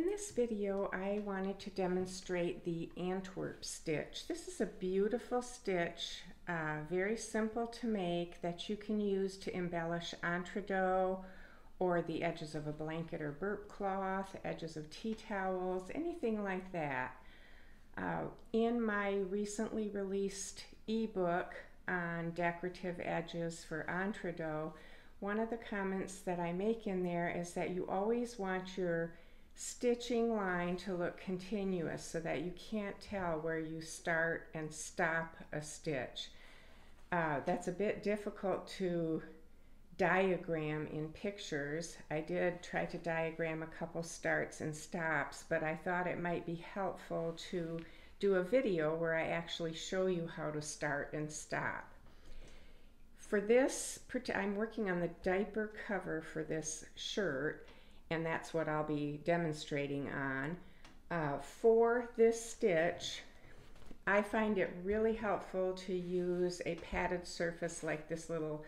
In this video, I wanted to demonstrate the Antwerp stitch. This is a beautiful stitch, very simple to make, that you can use to embellish entredeaux or the edges of a blanket or burp cloth, edges of tea towels, anything like that. In my recently released ebook on decorative edges for entredeaux, one of the comments that I make in there is that you always want your stitching line to look continuous so that you can't tell where you start and stop a stitch. That's a bit difficult to diagram in pictures. I did try to diagram a couple starts and stops, but I thought it might be helpful to do a video where I actually show you how to start and stop. For this, I'm working on the diaper cover for this shirt, and that's what I'll be demonstrating on. For this stitch, I find it really helpful to use a padded surface like this little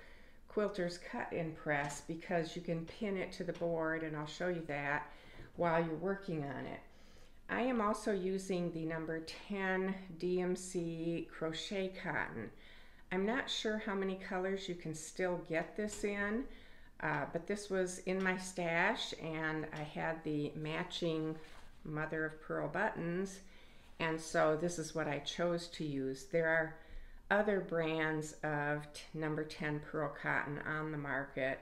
quilter's cut-in press, because you can pin it to the board, and I'll show you that while you're working on it. I am also using the number 10 DMC crochet cotton. I'm not sure how many colors you can still get this in, but this was in my stash, and I had the matching mother of pearl buttons, and so this is what I chose to use. There are other brands of number 10 pearl cotton on the market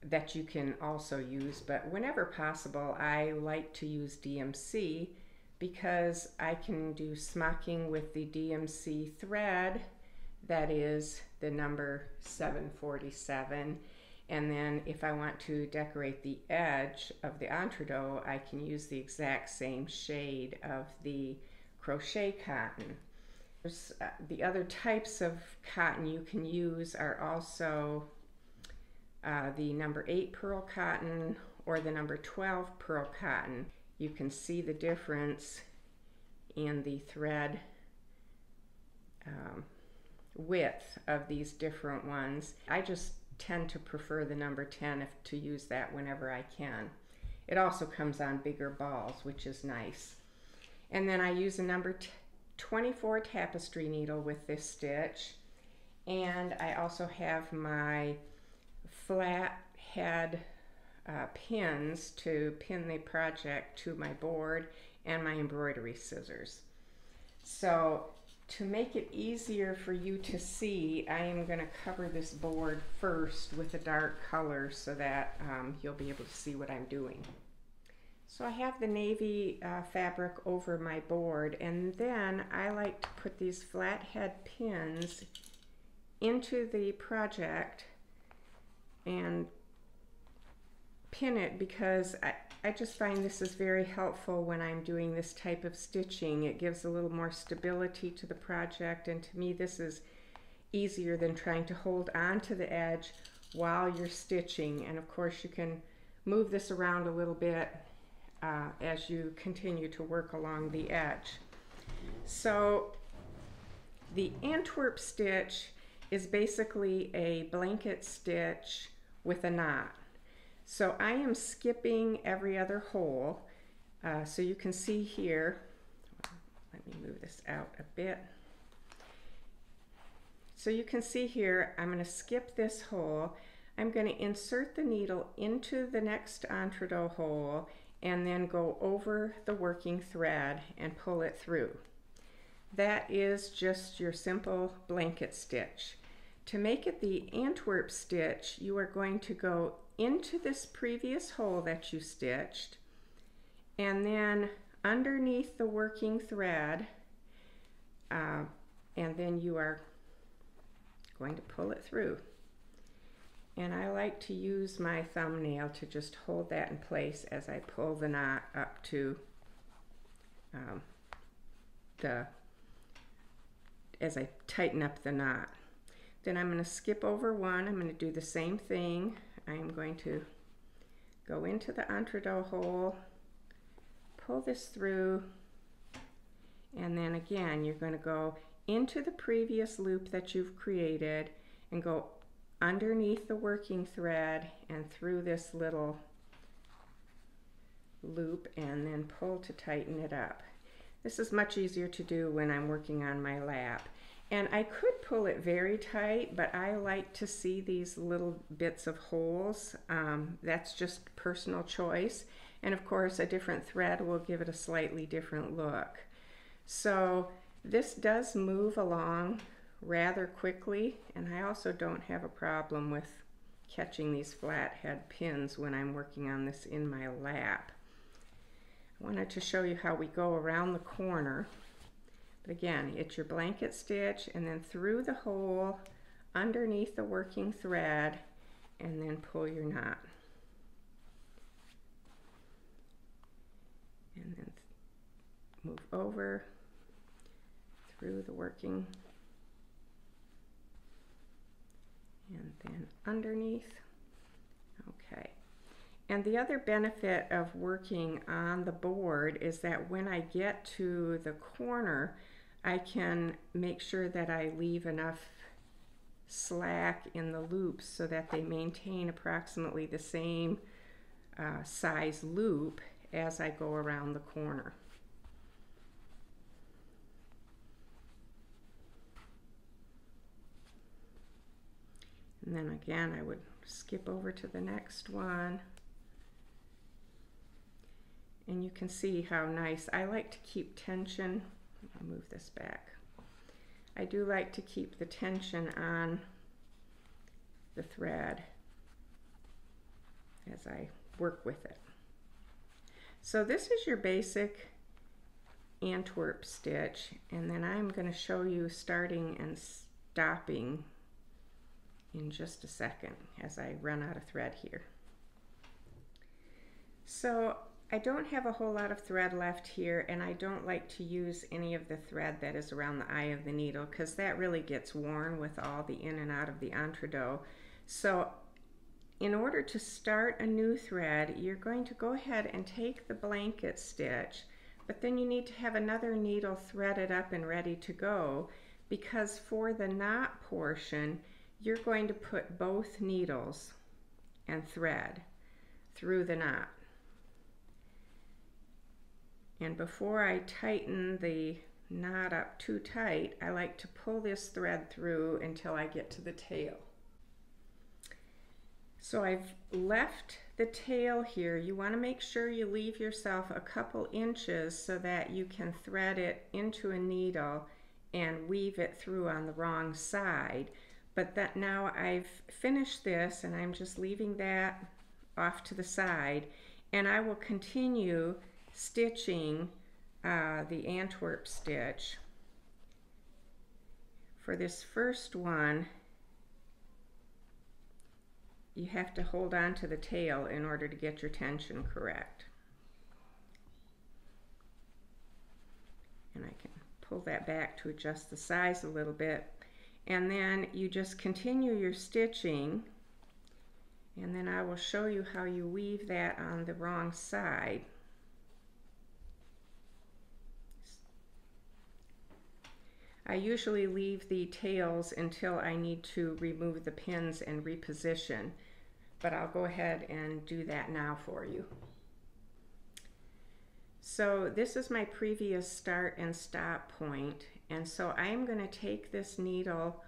that you can also use, but whenever possible I like to use DMC because I can do smocking with the DMC thread, that is the number 747. And then if I want to decorate the edge of the entredeaux, I can use the exact same shade of the crochet cotton. The other types of cotton you can use are also the number 8 pearl cotton or the number 12 pearl cotton. You can see the difference in the thread width of these different ones. I just tend to prefer the number 10 to use that whenever I can. It also comes on bigger balls, which is nice. And then I use a number 24 tapestry needle with this stitch, and I also have my flat head pins to pin the project to my board, and my embroidery scissors. So to make it easier for you to see, I am going to cover this board first with a dark color so that you'll be able to see what I'm doing. So I have the navy fabric over my board, and then I like to put these flathead pins into the project and pin it, because I just find this is very helpful when I'm doing this type of stitching. It gives a little more stability to the project, and to me this is easier than trying to hold on to the edge while you're stitching. And of course you can move this around a little bit as you continue to work along the edge. So the Antwerp stitch is basically a blanket stitch with a knot. So I am skipping every other hole. So you can see here, let me move this out a bit. So you can see here, I'm going to skip this hole. I'm going to insert the needle into the next entredeaux hole and then go over the working thread and pull it through. That is just your simple blanket stitch. To make it the Antwerp stitch, you are going to go into this previous hole that you stitched, and then underneath the working thread, and then you are going to pull it through. And I like to use my thumbnail to just hold that in place as I pull the knot up to as I tighten up the knot. Then I'm going to skip over one. I'm going to do the same thing. I'm going to go into the entredeaux hole, pull this through, and then again you're going to go into the previous loop that you've created and go underneath the working thread and through this little loop and then pull to tighten it up. This is much easier to do when I'm working on my lap. And I could pull it very tight, but I like to see these little bits of holes. That's just personal choice. And of course, a different thread will give it a slightly different look. So this does move along rather quickly, and I also don't have a problem with catching these flathead pins when I'm working on this in my lap. I wanted to show you how we go around the corner. But again, it's your blanket stitch and then through the hole underneath the working thread and then pull your knot. And then move over through the working and then underneath. Okay. And the other benefit of working on the board is that when I get to the corner, I can make sure that I leave enough slack in the loops so that they maintain approximately the same size loop as I go around the corner. And then again, I would skip over to the next one. And you can see how nice, I like to keep tension. I'll move this back. I do like to keep the tension on the thread as I work with it. So this is your basic Antwerp stitch, and then I'm going to show you starting and stopping in just a second as I run out of thread here. So I don't have a whole lot of thread left here, and I don't like to use any of the thread that is around the eye of the needle because that really gets worn with all the in and out of the entredot. So in order to start a new thread, you're going to go ahead and take the blanket stitch, but then you need to have another needle threaded up and ready to go, because for the knot portion, you're going to put both needles and thread through the knot. And before I tighten the knot up too tight, I like to pull this thread through until I get to the tail. So I've left the tail here. You want to make sure you leave yourself a couple inches so that you can thread it into a needle and weave it through on the wrong side. But that now I've finished this and I'm just leaving that off to the side, and I will continue stitching the Antwerp stitch. For this first one, you have to hold on to the tail in order to get your tension correct. And I can pull that back to adjust the size a little bit. And then you just continue your stitching, and then I will show you how you weave that on the wrong side. I usually leave the tails until I need to remove the pins and reposition, but I'll go ahead and do that now for you. So this is my previous start and stop point, and so I'm going to take this needle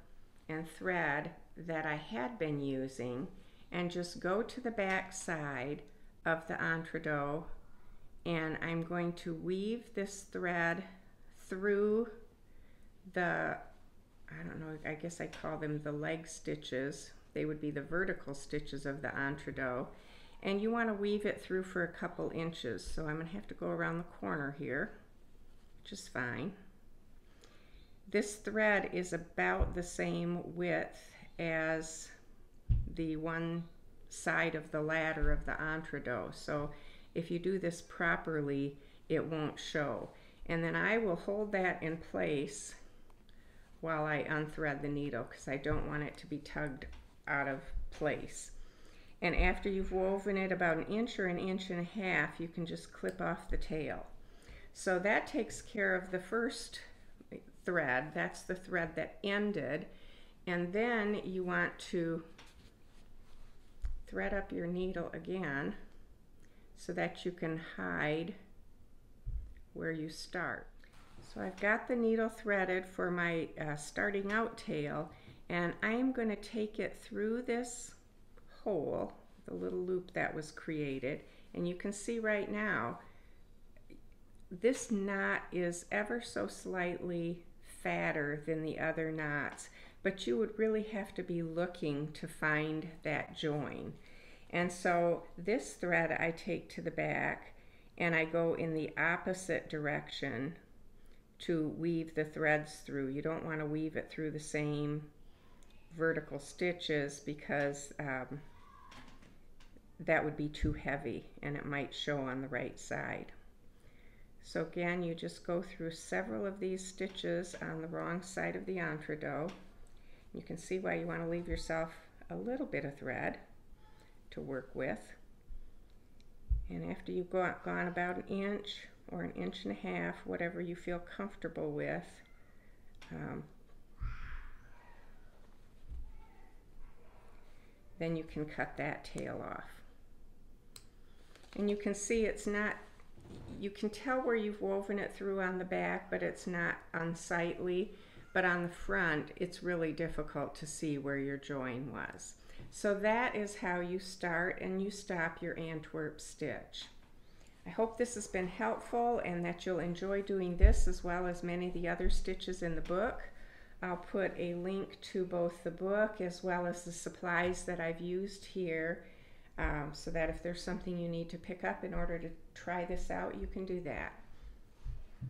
and thread that I had been using and just go to the back side of the entredot, and I'm going to weave this thread through the, I don't know, I guess I call them the leg stitches. They would be the vertical stitches of the entredot. And you want to weave it through for a couple inches. So I'm going to have to go around the corner here, which is fine. This thread is about the same width as the one side of the ladder of the entredot. So if you do this properly, it won't show. And then I will hold that in place while I unthread the needle, because I don't want it to be tugged out of place. And after you've woven it about an inch or an inch and a half, you can just clip off the tail. So that takes care of the first thread. That's the thread that ended. And then you want to thread up your needle again so that you can hide where you start. So I've got the needle threaded for my starting out tail, and I am going to take it through this hole, the little loop that was created, and you can see right now this knot is ever so slightly fatter than the other knots, but you would really have to be looking to find that join. And so this thread I take to the back and I go in the opposite direction to weave the threads through. You don't want to weave it through the same vertical stitches because that would be too heavy and it might show on the right side. So again, you just go through several of these stitches on the wrong side of the entredeaux. You can see why you want to leave yourself a little bit of thread to work with. And after you've gone about an inch or an inch and a half, whatever you feel comfortable with, then you can cut that tail off. And you can see it's not, you can tell where you've woven it through on the back, but it's not unsightly. But on the front, it's really difficult to see where your join was. So that is how you start and you stop your Antwerp stitch. I hope this has been helpful and that you'll enjoy doing this as well as many of the other stitches in the book. I'll put a link to both the book as well as the supplies that I've used here, so that if there's something you need to pick up in order to try this out, you can do that.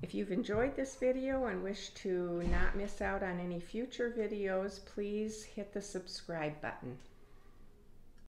If you've enjoyed this video and wish to not miss out on any future videos, please hit the subscribe button.